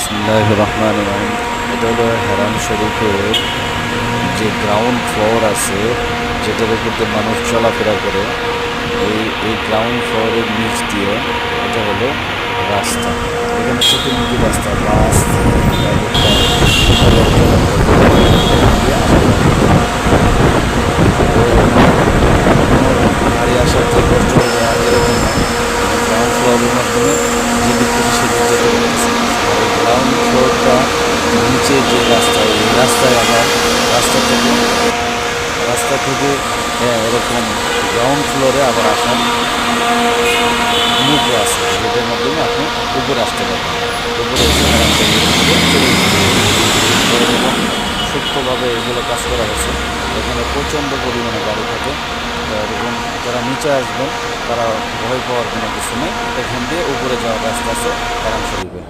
বিসমিল্লাহির রহমানির রহিম। এটা হলো হারাম শরীফের যে গ্রাউন্ড ফ্লোর আছে, যেটার উপর দিয়ে মানুষ চলাফেরা করে, এই গ্রাউন্ড ফ্লোরের নিচ দিয়ে এটা হলো রাস্তা। এখানে চতুর্মুখী রাস্তা, বাস গাড়ি আসার যে কষ্ট হবে এরকম না। গ্রাউন্ড ফ্লোরের মাধ্যমে যেদিক থেকে সেদিক যেতে পারতেছে। আর এই গ্রাউন্ড ফ্লোরটা নিচে যে রাস্তা, এই রাস্তায় আবার রাস্তা থেকে হ্যাঁ, এরকম গ্রাউন্ড ফ্লোরে আবার আসার মুখ আছে, যেটার মাধ্যমে আপনি উপরে আসতে পারবেন। উপরে এসে এরকম সূক্ষ্মভাবে এগুলো কাজ করা হয়েছে। এখানে প্রচণ্ড পরিমাণে গাড়ি থাকে। এরকম যারা নিচে আসবেন তারা ভয় পাওয়ার কোনো কিছু নেই। এখান দিয়ে উপরে যাওয়ার রাস্তা আছে হারাম শরীফে।